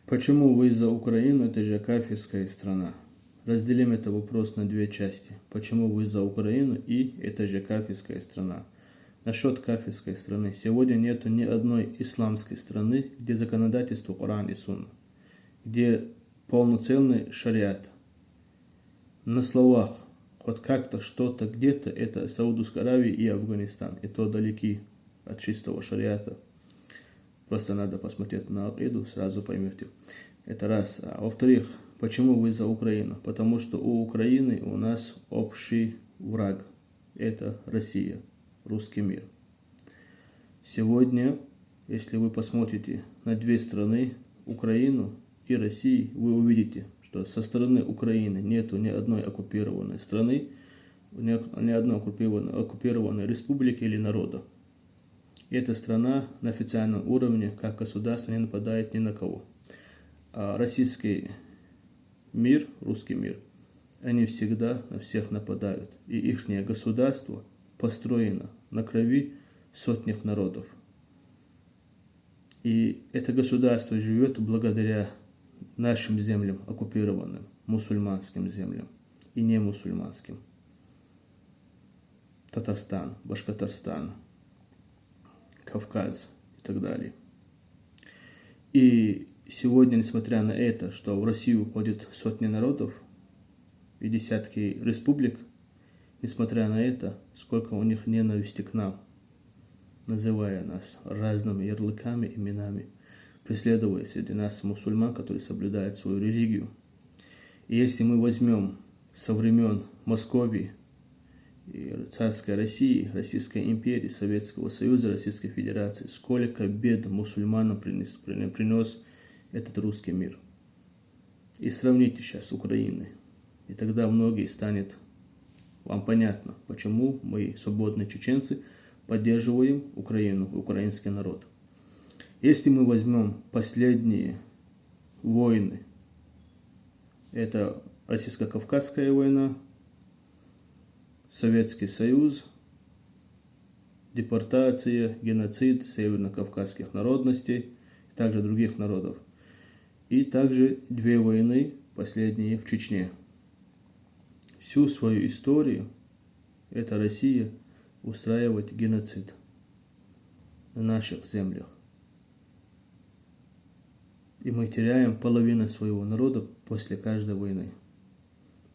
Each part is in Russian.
Почему вы за Украину? Это же кафирская страна. Разделим этот вопрос на две части. Почему вы за Украину и это же кафирская страна? Насчет кафирской страны. Сегодня нету ни одной исламской страны, где законодательство Коран и Сунна, где полноценный шариат. На словах хоть как-то, что-то, где-то, это Саудовская Аравия и Афганистан. И то далеки от чистого шариата. Просто надо посмотреть на акиду, сразу поймете. Это раз. А во-вторых, почему вы за Украину? Потому что у Украины у нас общий враг. Это Россия, русский мир. Сегодня, если вы посмотрите на две страны, Украину и Россию, вы увидите, что со стороны Украины нету ни одной оккупированной страны, ни одной оккупированной республики или народа. И эта страна на официальном уровне, как государство, не нападает ни на кого. А российский мир, русский мир, они всегда на всех нападают. И их государство построено на крови сотнях народов. И это государство живет благодаря нашим землям, оккупированным, мусульманским землям и не мусульманским. Татарстан, Башкортостан, Кавказ и так далее. И сегодня, несмотря на это, что в Россию уходят сотни народов и десятки республик, несмотря на это, сколько у них ненависти к нам, называя нас разными ярлыками, именами, преследуя среди нас мусульман, которые соблюдают свою религию. И если мы возьмем со времен Московии, и царской России, Российской империи, Советского Союза, Российской Федерации, сколько бед мусульманам принес этот русский мир. И сравните сейчас с Украиной. И тогда многие станет вам понятно, почему мы, свободные чеченцы, поддерживаем Украину, украинский народ. Если мы возьмем последние войны, это Российско-Кавказская война, Советский Союз, депортация, геноцид северно-кавказских народностей, также других народов. И также две войны, последние в Чечне. Всю свою историю эта Россия устраивает геноцид на наших землях. И мы теряем половину своего народа после каждой войны.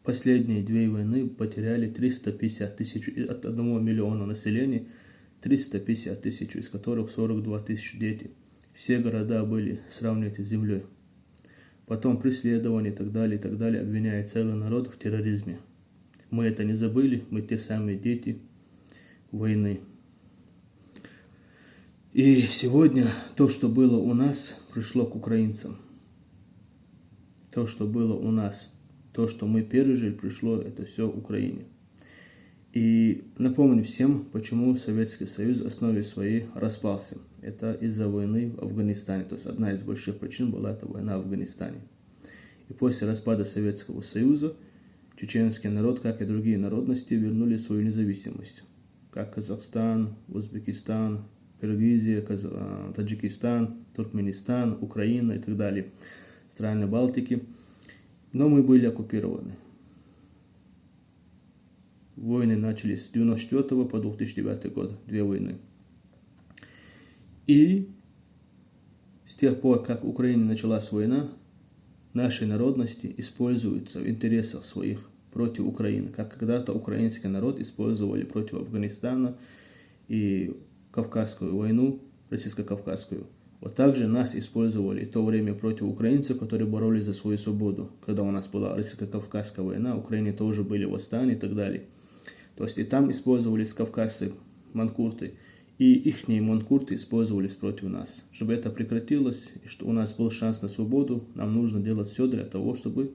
Последние две войны потеряли 350 тысяч от 1 миллиона населения, 350 тысяч, из которых 42 тысячи дети. Все города были сравнены с землей. Потом преследование и так далее, обвиняя целый народ в терроризме. Мы это не забыли, мы те самые дети войны. И сегодня то, что было у нас, пришло к украинцам. То, что было у нас, то, что мы пережили, пришло это все Украине. И напомню всем, почему Советский Союз в основе своей распался. Это из-за войны в Афганистане. То есть одна из больших причин была эта война в Афганистане. И после распада Советского Союза чеченский народ, как и другие народности, вернули свою независимость. Как Казахстан, Узбекистан, Киргизия, Таджикистан, Туркменистан, Украина и так далее. Страны Балтики. Но мы были оккупированы. Войны начались с 1994 по 2009 год. Две войны. И с тех пор, как в Украине началась война, наши народности используются в интересах своих против Украины. Как когда-то украинский народ использовали против Афганистана и Кавказскую войну, российско-кавказскую. Вот также нас использовали в то время против украинцев, которые боролись за свою свободу. Когда у нас была российско-кавказская война, в Украине тоже были восстания и так далее. То есть и там использовались кавказцы, манкурты, и ихние манкурты использовались против нас. Чтобы это прекратилось, и что у нас был шанс на свободу, нам нужно делать все для того, чтобы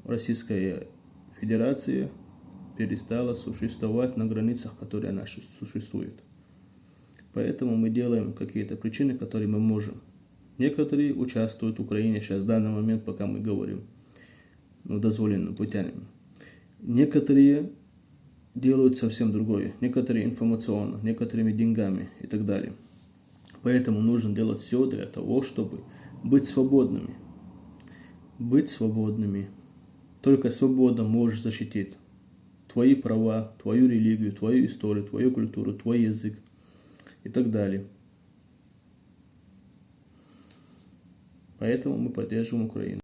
Российская Федерация перестала существовать на границах, которые она существует. Поэтому мы делаем какие-то причины, которые мы можем. Некоторые участвуют в Украине сейчас, в данный момент, пока мы говорим, дозволенными путями. Некоторые делают совсем другое. Некоторые информационно, некоторыми деньгами и так далее. Поэтому нужно делать все для того, чтобы быть свободными. Быть свободными. Только свобода может защитить твои права, твою религию, твою историю, твою культуру, твой язык и так далее. Поэтому мы поддерживаем Украину.